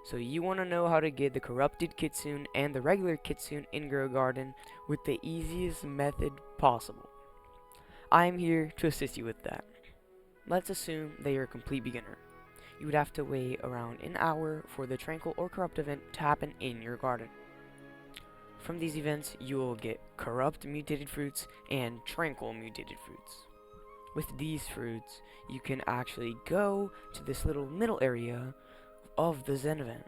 So you want to know how to get the corrupted Kitsune and the regular Kitsune in Grow Garden with the easiest method possible. I am here to assist you with that. Let's assume that you're a complete beginner. You would have to wait around an hour for the Tranquil or Corrupt event to happen in your garden. From these events, you will get Corrupt mutated fruits and Tranquil mutated fruits. With these fruits, you can actually go to this little middle area of the Zen event.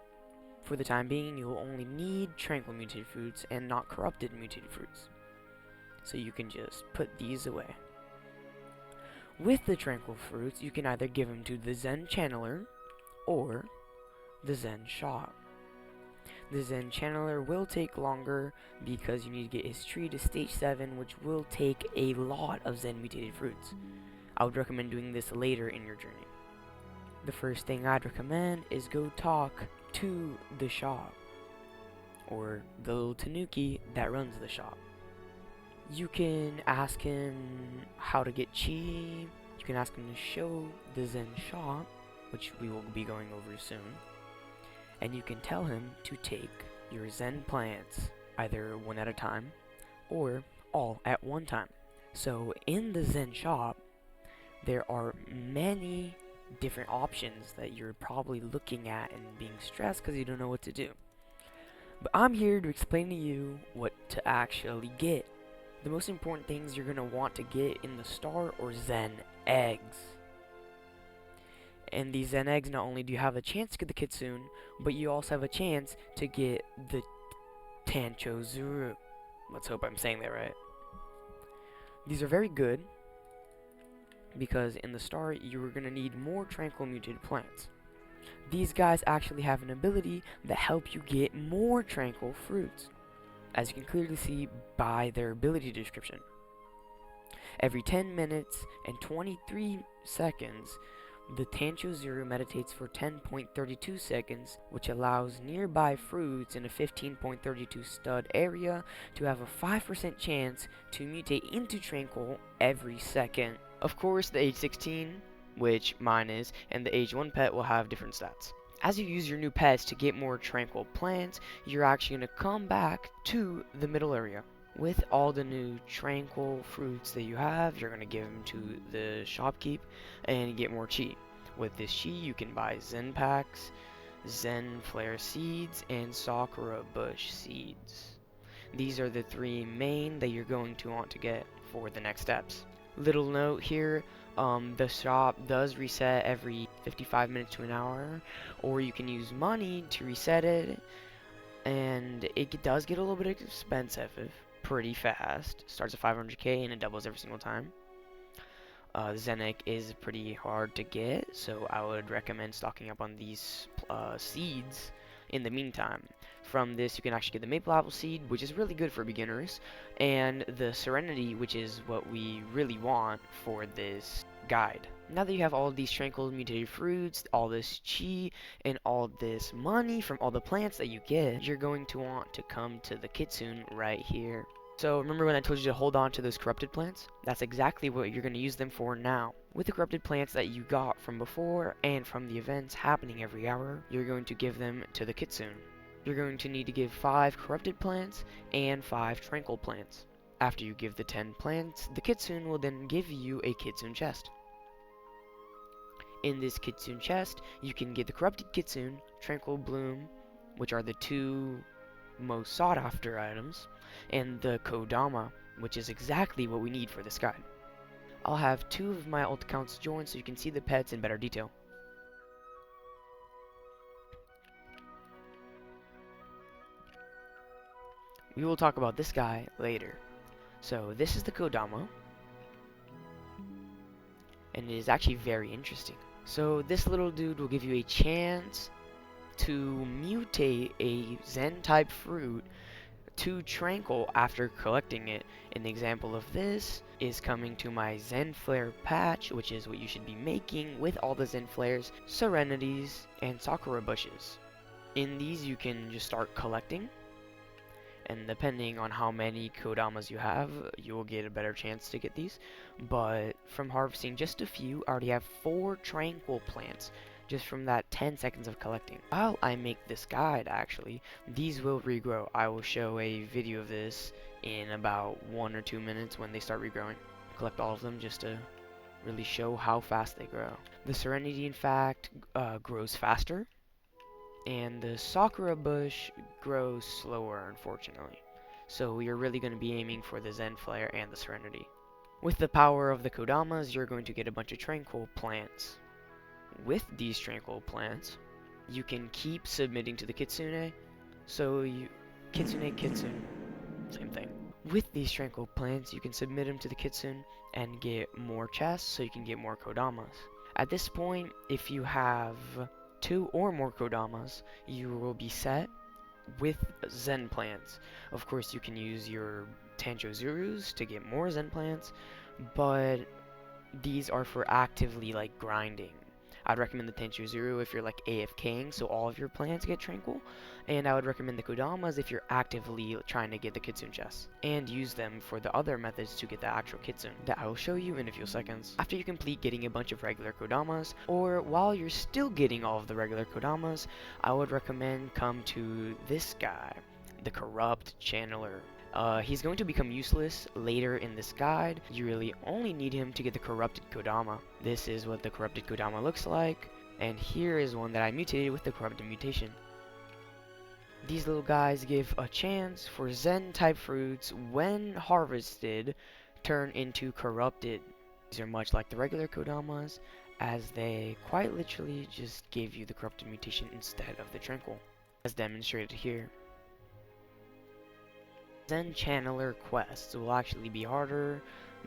For the time being, you will only need Tranquil mutated fruits and not Corrupted mutated fruits. So you can just put these away. With the Tranquil fruits, you can either give them to the Zen Channeler or the Zen Shop. The Zen Channeler will take longer because you need to get his tree to stage 7, which will take a lot of Zen mutated fruits. I would recommend doing this later in your journey. The first thing I'd recommend is go talk to the shop, or the little tanuki that runs the shop. You can ask him how to get chi, you can ask him to show the Zen shop, which we will be going over soon, and you can tell him to take your Zen plants either one at a time or all at one time. So in the Zen shop, there are many different options that you're probably looking at and being stressed because you don't know what to do. But I'm here to explain to you what to actually get. The most important things you're going to want to get in the star or Zen eggs. And these Zen eggs, not only do you have a chance to get the Kitsune, but you also have a chance to get the Tancho Zuru. Let's hope I'm saying that right. These are very good because in the star you are going to need more Tranquil mutated plants. These guys actually have an ability that help you get more Tranquil fruits, as you can clearly see by their ability description. Every 10 minutes and 23 seconds, the Tancho Zero meditates for 10.32 seconds, which allows nearby fruits in a 15.32 stud area to have a 5% chance to mutate into Tranquil every second. Of course, the age 16, which mine is, and the age 1 pet will have different stats. As you use your new pets to get more Tranquil plants, you're actually going to come back to the middle area. With all the new Tranquil fruits that you have, you're going to give them to the shopkeep and get more chi. With this chi, you can buy Zen packs, Zen flare seeds, and Sakura bush seeds. These are the 3 main that you're going to want to get for the next steps. Little note here, the shop does reset every 55 minutes to an hour, or you can use money to reset it, and it does get a little bit expensive pretty fast. Starts at 500k and it doubles every single time. Zenek is pretty hard to get, so I would recommend stocking up on these seeds in the meantime. From this, you can actually get the maple apple seed, which is really good for beginners, and the serenity, which is what we really want for this guide. Now that you have all of these Tranquil mutated fruits, all this chi, and all this money from all the plants that you get, you're going to want to come to the Kitsune right here. So remember when I told you to hold on to those corrupted plants? That's exactly what you're going to use them for now. With the corrupted plants that you got from before and from the events happening every hour, you're going to give them to the Kitsune. You're going to need to give 5 corrupted plants and 5 tranquil plants. After you give the 10 plants, the Kitsune will then give you a Kitsune chest. In this Kitsune chest, you can get the corrupted Kitsune, Tranquil Bloom, which are the 2 most sought after items, and the Kodama, which is exactly what we need for this guide. I'll have 2 of my alt accounts joined so you can see the pets in better detail. We will talk about this guy later. So this is the Kodama, and it is actually very interesting. So this little dude will give you a chance to mutate a Zen type fruit to Tranquil after collecting it. An example of this is coming to my Zen Flare patch, which is what you should be making with all the Zen Flares, Serenities, and Sakura bushes. In these you can just start collecting, and depending on how many Kodamas you have, you will get a better chance to get these. But from harvesting just a few, I already have 4 Tranquil plants. just from that 10 seconds of collecting. While I make this guide, actually, these will regrow. I will show a video of this in about 1 or 2 minutes when they start regrowing. Collect all of them just to really show how fast they grow. The Serenity, in fact, grows faster, and the Sakura bush grows slower, unfortunately. So you're really going to be aiming for the Zen Flare and the Serenity. With the power of the Kodamas, you're going to get a bunch of tranquil plants. With these tranquil plants, you can keep submitting to the Kitsune, Kitsune, same thing. With these tranquil plants, you can submit them to the Kitsune and get more chests, so you can get more Kodamas. At this point, if you have 2 or more Kodamas, you will be set with Zen plants. Of course, you can use your Tanchozurus to get more Zen plants, but these are for actively like grinding. I'd recommend the Tanchozuru if you're like AFKing, so all of your plants get tranquil, and I would recommend the Kodamas if you're actively trying to get the Kitsune chests, and use them for the other methods to get the actual Kitsune that I will show you in a few seconds. After you complete getting a bunch of regular Kodamas, or while you're still getting all of the regular Kodamas, I would recommend come to this guy, the Corrupt Channeler. He's going to become useless later in this guide. You really only need him to get the Corrupted Kodama. This is what the Corrupted Kodama looks like, and here is one that I mutated with the Corrupted mutation. These little guys give a chance for Zen-type fruits, when harvested, turn into Corrupted. These are much like the regular Kodamas, as they quite literally just give you the Corrupted mutation instead of the Tranquil, as demonstrated here. Zen Channeler quests will actually be harder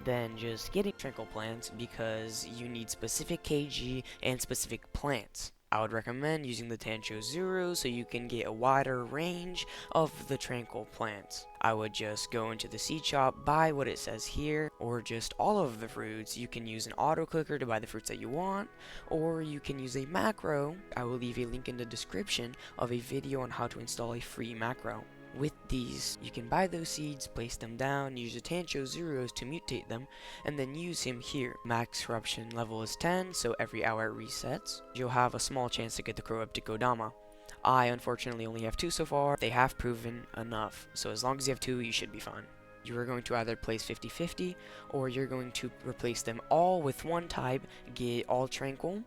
than just getting tranquil plants because you need specific KG and specific plants. I would recommend using the Tanchozuru so you can get a wider range of the tranquil plants. I would just go into the seed shop, buy what it says here, or just all of the fruits. You can use an auto clicker to buy the fruits that you want, or you can use a macro. I will leave a link in the description of a video on how to install a free macro. With these, you can buy those seeds, place them down, use your Tanchozuros to mutate them, and then use him here. Max corruption level is 10, so every hour it resets. You'll have a small chance to get the Corrupted Kodama. I unfortunately only have 2 so far. They have proven enough, so as long as you have 2, you should be fine. You are going to either place 50-50, or you're going to replace them all with one type, get all tranquil,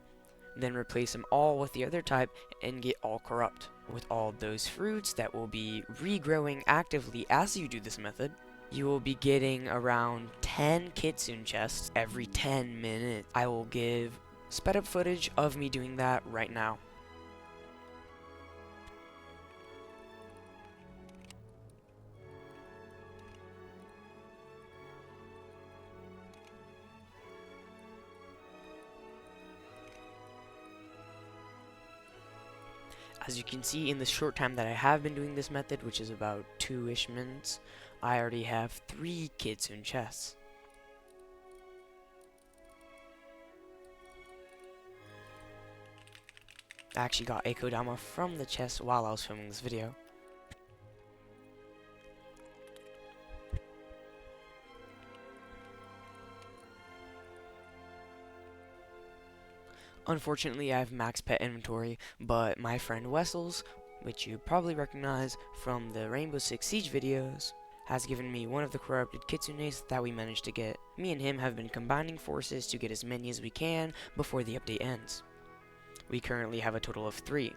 then replace them all with the other type, and get all corrupt. With all those fruits that will be regrowing actively as you do this method, you will be getting around 10 Kitsune chests every 10 minutes. I will give sped up footage of me doing that right now. As you can see, in the short time that I have been doing this method, which is about 2-ish minutes, I already have 3 Kitsune chests. I actually got a Kodama from the chest while I was filming this video. Unfortunately, I have max pet inventory, but my friend Wessels, which you probably recognize from the Rainbow Six Siege videos, has given me one of the corrupted Kitsunes that we managed to get. Me and him have been combining forces to get as many as we can before the update ends. We currently have a total of 3.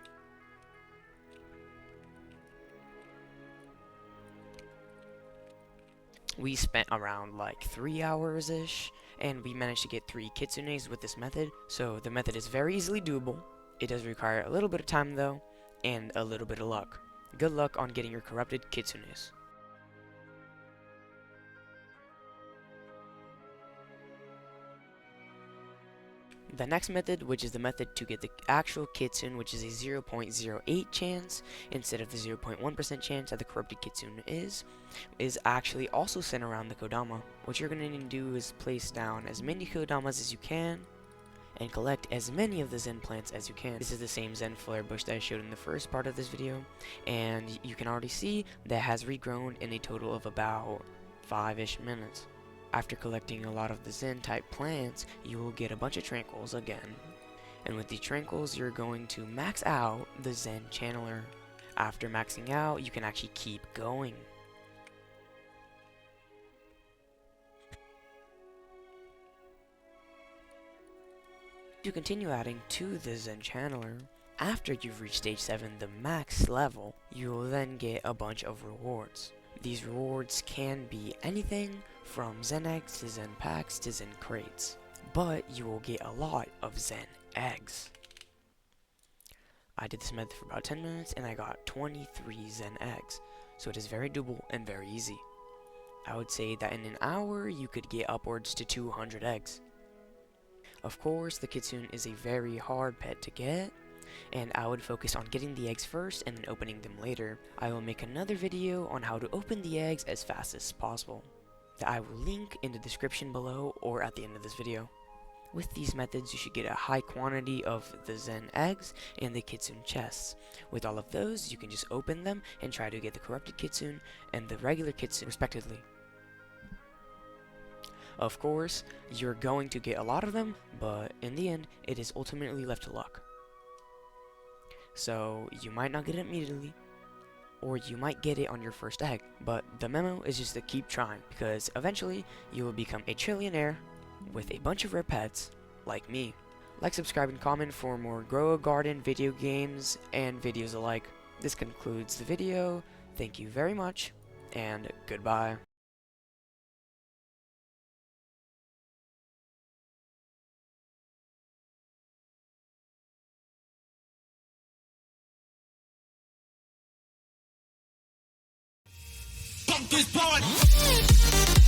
We spent around like 3 hours-ish, and we managed to get 3 Kitsunes with this method, so the method is very easily doable. It does require a little bit of time though, and a little bit of luck. Good luck on getting your corrupted Kitsunes. The next method, which is the method to get the actual Kitsune, which is a 0.08 chance instead of the 0.1% chance that the corrupted Kitsune is actually also sent around the Kodama. What you're going to need to do is place down as many Kodamas as you can and collect as many of the Zen plants as you can. This is the same Zen Flare bush that I showed in the first part of this video, and you can already see that has regrown in a total of about 5-ish minutes. After collecting a lot of the Zen type plants, you will get a bunch of tranquils again, And with the Tranquils, you're going to max out the Zen Channeler. After maxing out, you can actually keep going. To continue adding to the Zen Channeler, after you've reached stage 7, the max level, you will then get a bunch of rewards. These rewards can be anything from Zen eggs to Zen packs to Zen crates, but you will get a lot of Zen eggs. I did this method for about 10 minutes and I got 23 Zen eggs, so it is very doable and very easy. I would say that in an hour you could get upwards to 200 eggs. Of course, the Kitsune is a very hard pet to get, and I would focus on getting the eggs first and then opening them later. I will make another video on how to open the eggs as fast as possible, that I will link in the description below or at the end of this video. With these methods, you should get a high quantity of the Zen eggs and the Kitsune chests. With all of those, you can just open them and try to get the corrupted Kitsune and the regular Kitsune respectively. Of course, you're going to get a lot of them, but in the end, it is ultimately left to luck. So, you might not get it immediately, or you might get it on your first egg, but the memo is just to keep trying, because eventually, you will become a trillionaire with a bunch of rare pets, like me. Like, subscribe, and comment for more Grow a Garden video games and videos alike. This concludes the video. Thank you very much, and goodbye. This part.